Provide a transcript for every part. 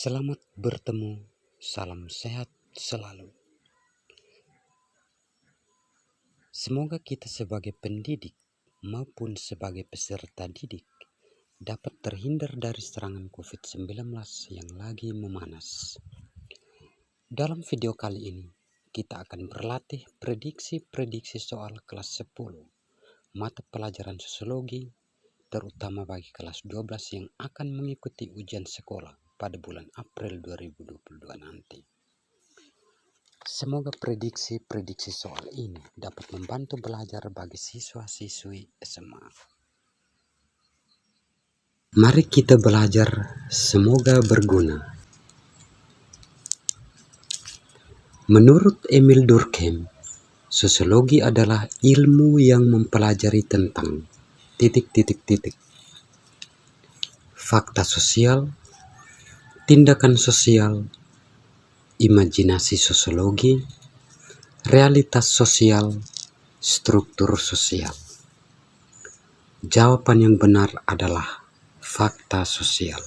Selamat bertemu, salam sehat selalu. Semoga kita sebagai pendidik maupun sebagai peserta didik dapat terhindar dari serangan COVID-19 yang lagi memanas. Dalam video kali ini, kita akan berlatih prediksi soal kelas 10, mata pelajaran sosiologi, terutama bagi kelas 12 yang akan mengikuti ujian sekolah pada bulan April 2022 nanti. Semoga prediksi soal ini dapat membantu belajar bagi siswa-siswi SMA. Mari kita belajar, semoga berguna. Menurut Emil Durkheim, sosiologi adalah ilmu yang mempelajari tentang ... fakta sosial, tindakan sosial, imajinasi sosiologi, realitas sosial, struktur sosial. Jawaban yang benar adalah fakta sosial.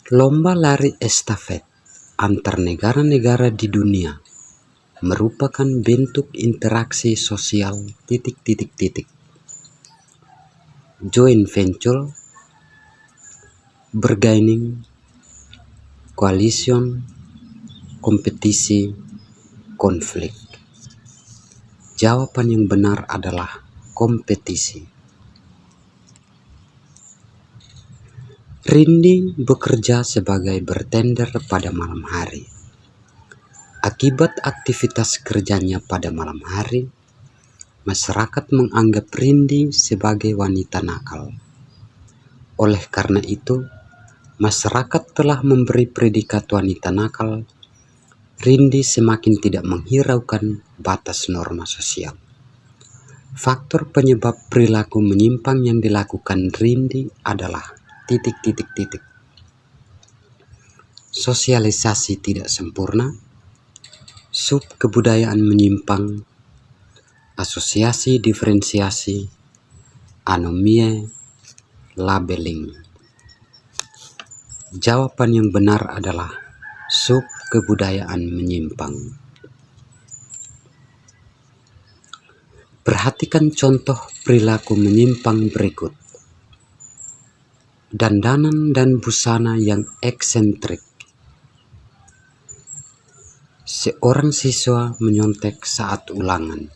Lomba lari estafet antar negara-negara di dunia merupakan bentuk interaksi sosial ... joint venture, bargaining, coalition, kompetisi, konflik. Jawaban yang benar adalah kompetisi. Rindi bekerja sebagai bartender pada malam hari. Akibat aktivitas kerjanya pada malam hari, masyarakat menganggap Rindi sebagai wanita nakal. Oleh karena itu, masyarakat telah memberi predikat wanita nakal. Rindi semakin tidak menghiraukan batas norma sosial. Faktor penyebab perilaku menyimpang yang dilakukan Rindi adalah ... sosialisasi tidak sempurna, subkebudayaan menyimpang, asosiasi diferensiasi, anomie, labeling. Jawaban yang benar adalah subkebudayaan menyimpang. Perhatikan contoh perilaku menyimpang berikut. Dandanan dan busana yang eksentrik. Seorang siswa menyontek saat ulangan.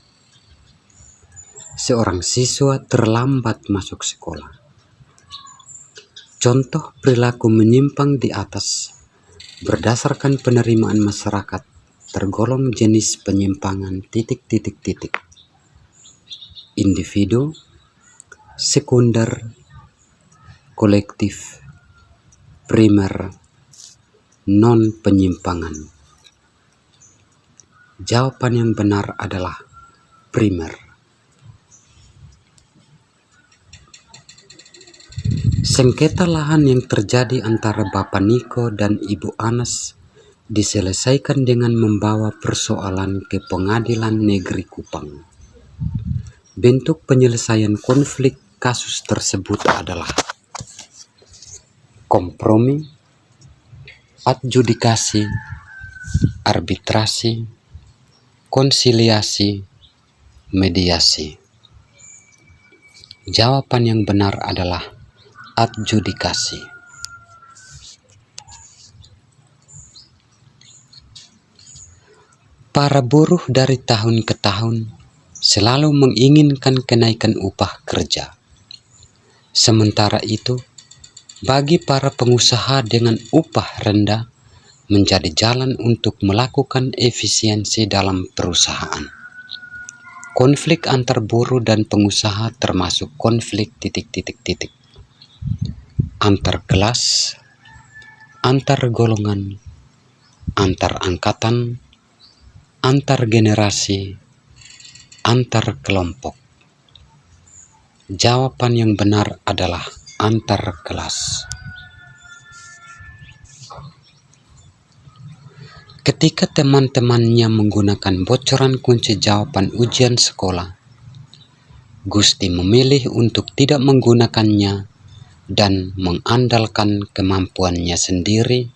Seorang siswa terlambat masuk sekolah. Contoh perilaku menyimpang di atas berdasarkan penerimaan masyarakat tergolong jenis penyimpangan ... individu, sekunder, kolektif, primer, non-penyimpangan. Jawaban yang benar adalah primer. Sengketa lahan yang terjadi antara Bapak Niko dan Ibu Anas diselesaikan dengan membawa persoalan ke Pengadilan Negeri Kupang. Bentuk penyelesaian konflik kasus tersebut adalah kompromi, adjudikasi, arbitrasi, konsiliasi, mediasi. Jawaban yang benar adalah adjudikasi. Para buruh dari tahun ke tahun selalu menginginkan kenaikan upah kerja. Sementara itu, bagi para pengusaha dengan upah rendah menjadi jalan untuk melakukan efisiensi dalam perusahaan. Konflik antar buruh dan pengusaha termasuk konflik ... antar kelas, antar golongan, antar angkatan, antar generasi, antar kelompok. Jawaban yang benar adalah antar kelas. Ketika teman-temannya menggunakan bocoran kunci jawaban ujian sekolah, Gusti memilih untuk tidak menggunakannya dan mengandalkan kemampuannya sendiri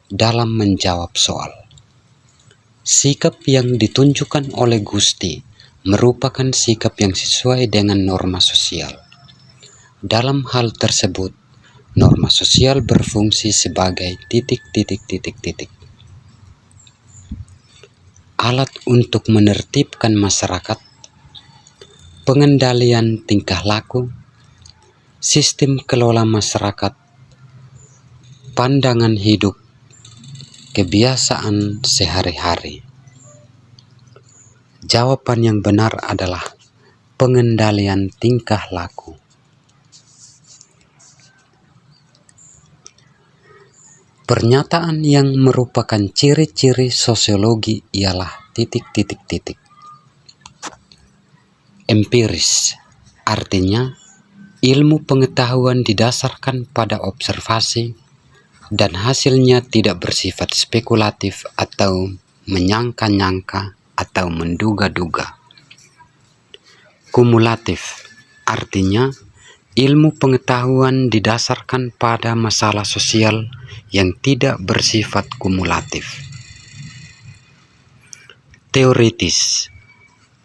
dalam menjawab soal. Sikap yang ditunjukkan oleh Gusti merupakan sikap yang sesuai dengan norma sosial. Dalam hal tersebut, norma sosial berfungsi sebagai alat untuk menertibkan masyarakat, pengendalian tingkah laku, sistem kelola masyarakat, pandangan hidup, kebiasaan sehari-hari. Jawaban yang benar adalah pengendalian tingkah laku. Pernyataan yang merupakan ciri-ciri sosiologi ialah empiris, artinya ilmu pengetahuan didasarkan pada observasi dan hasilnya tidak bersifat spekulatif atau menyangka-nyangka atau menduga-duga. Kumulatif, artinya ilmu pengetahuan didasarkan pada masalah sosial yang tidak bersifat kumulatif. Teoritis,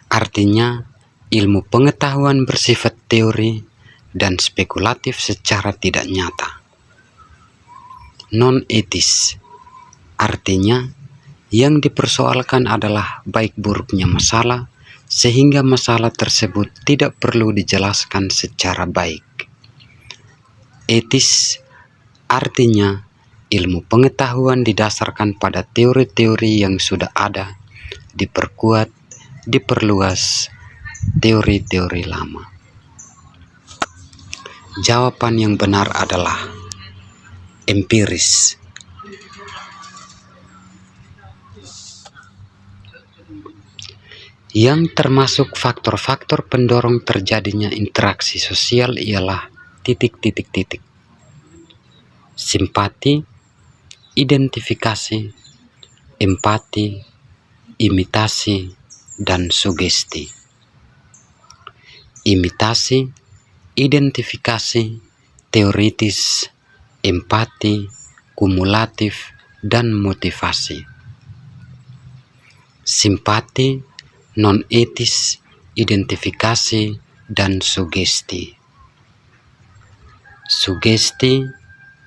artinya ilmu pengetahuan bersifat teori dan spekulatif secara tidak nyata. Non-etis, artinya yang dipersoalkan adalah baik buruknya masalah, sehingga masalah tersebut tidak perlu dijelaskan secara baik. Etis, artinya ilmu pengetahuan didasarkan pada teori-teori yang sudah ada, diperkuat, diperluas teori-teori lama. Jawaban yang benar adalah empiris. Yang termasuk faktor-faktor pendorong terjadinya interaksi sosial ialah simpati, identifikasi, empati, imitasi, dan sugesti. Imitasi, identifikasi, teoritis, empati, kumulatif, dan motivasi. Simpati, non-etis, identifikasi, dan sugesti. Sugesti,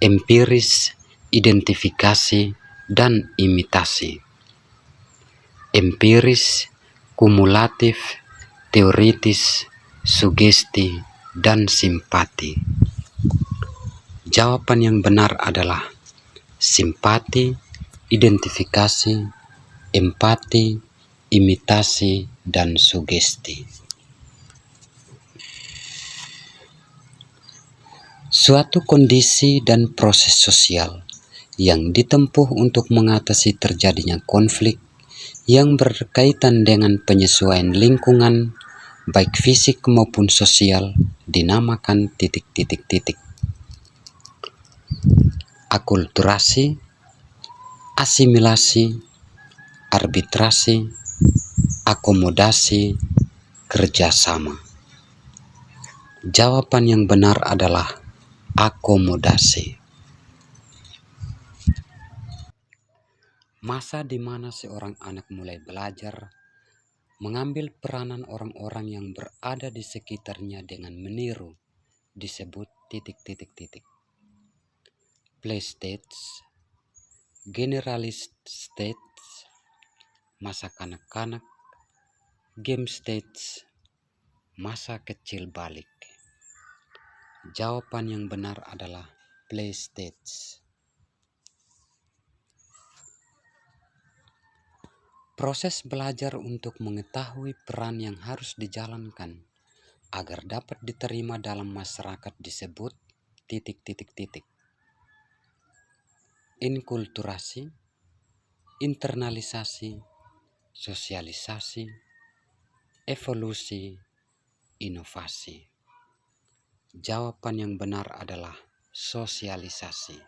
empiris, identifikasi, dan imitasi. Empiris, kumulatif, teoritis, sugesti, dan simpati. Jawaban yang benar adalah simpati, identifikasi, empati, imitasi, dan sugesti. Suatu kondisi dan proses sosial yang ditempuh untuk mengatasi terjadinya konflik yang berkaitan dengan penyesuaian lingkungan, baik fisik maupun sosial, dinamakan akulturasi, asimilasi, arbitrasi, akomodasi, kerjasama. Jawaban yang benar adalah akomodasi. Masa di mana seorang anak mulai belajar, mengambil peranan orang-orang yang berada di sekitarnya dengan meniru, disebut play stage, generalist stage, masa kanak-kanak, game stage, masa kecil balik. Jawaban yang benar adalah play stage. Proses belajar untuk mengetahui peran yang harus dijalankan agar dapat diterima dalam masyarakat disebut inkulturasi, internalisasi, sosialisasi, evolusi, inovasi. Jawaban yang benar adalah sosialisasi.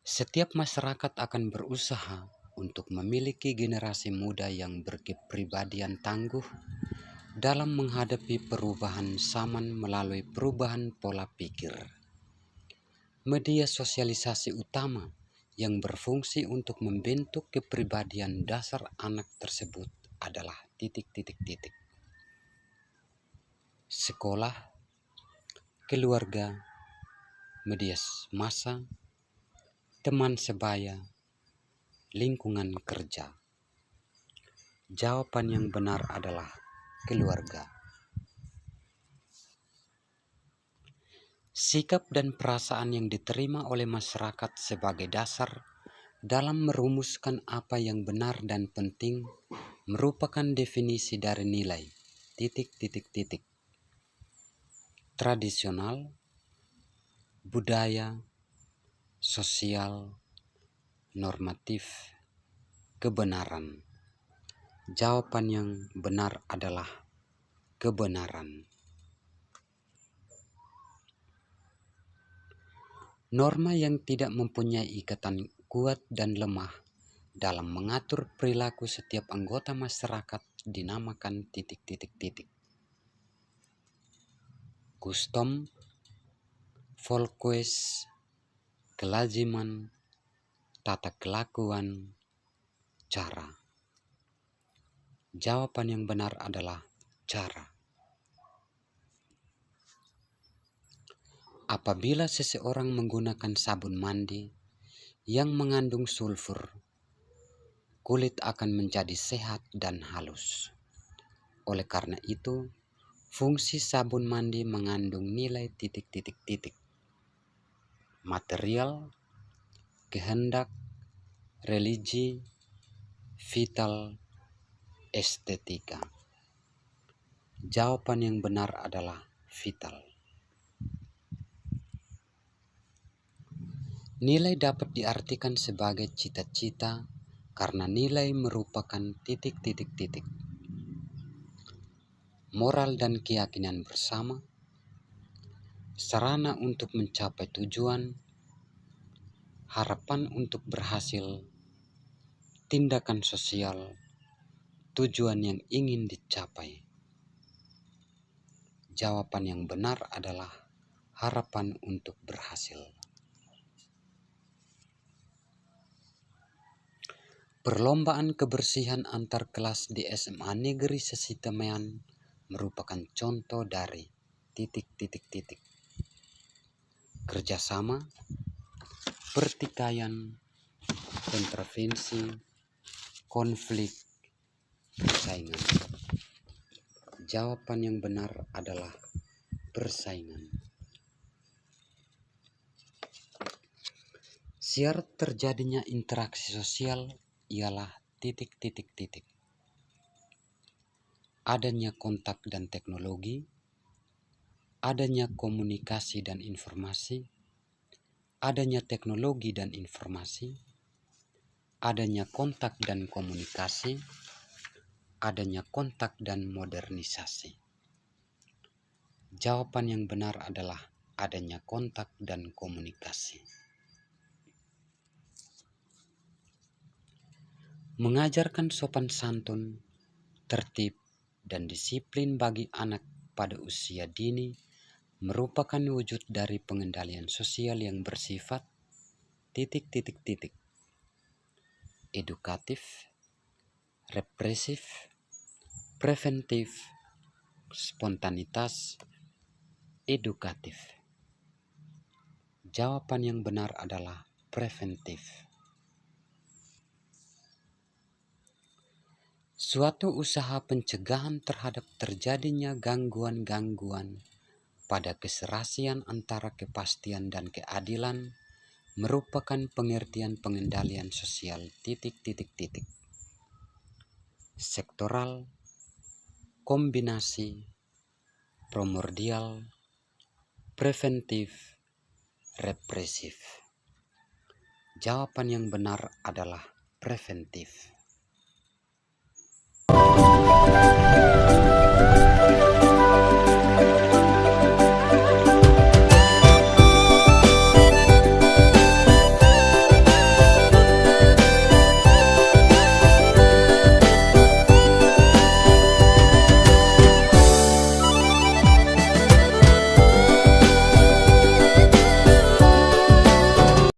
Setiap masyarakat akan berusaha untuk memiliki generasi muda yang berkepribadian tangguh, dalam menghadapi perubahan zaman melalui perubahan pola pikir. Media sosialisasi utama yang berfungsi untuk membentuk kepribadian dasar anak tersebut adalah titik-titik-titik. Sekolah, keluarga, media massa, teman sebaya, lingkungan kerja. Jawaban yang benar adalah keluarga. Sikap dan perasaan yang diterima oleh masyarakat sebagai dasar dalam merumuskan apa yang benar dan penting merupakan definisi dari nilai titik-titik-titik. Tradisional, budaya, sosial, normatif, kebenaran. Jawaban yang benar adalah kebenaran. Norma yang tidak mempunyai ikatan kuat dan lemah dalam mengatur perilaku setiap anggota masyarakat dinamakan titik-titik-titik. Custom, volkes, kelaziman, tata kelakuan, cara. Jawaban yang benar adalah cara. Apabila seseorang menggunakan sabun mandi yang mengandung sulfur, kulit akan menjadi sehat dan halus. Oleh karena itu, fungsi sabun mandi mengandung nilai titik-titik-titik. Material, kehendak, religi, vital, estetika. Jawaban yang benar adalah vital. Nilai dapat diartikan sebagai cita-cita karena nilai merupakan titik-titik-titik. Moral dan keyakinan bersama, sarana untuk mencapai tujuan, harapan untuk berhasil, tindakan sosial, tujuan yang ingin dicapai. Jawaban yang benar adalah harapan untuk berhasil. Perlombaan kebersihan antar kelas di SMA Negeri Sesitemean merupakan contoh dari titik-titik-titik. Kerjasama, pertikaian, intervensi, konflik, persaingan. Jawaban yang benar adalah persaingan. Syarat terjadinya interaksi sosial ialah titik-titik-titik. Adanya kontak dan teknologi, adanya komunikasi dan informasi, adanya teknologi dan informasi, adanya kontak dan komunikasi, adanya kontak dan modernisasi. Jawaban yang benar adalah adanya kontak dan komunikasi. Mengajarkan sopan santun, tertib, dan disiplin bagi anak pada usia dini merupakan wujud dari pengendalian sosial yang bersifat titik-titik-titik. Edukatif, represif, preventif, spontanitas, edukatif. Jawaban yang benar adalah preventif. Suatu usaha pencegahan terhadap terjadinya gangguan-gangguan pada keserasian antara kepastian dan keadilan merupakan pengertian pengendalian sosial titik-titik-titik. Sektoral, kombinasi, primordial, preventif, represif. Jawaban yang benar adalah preventif.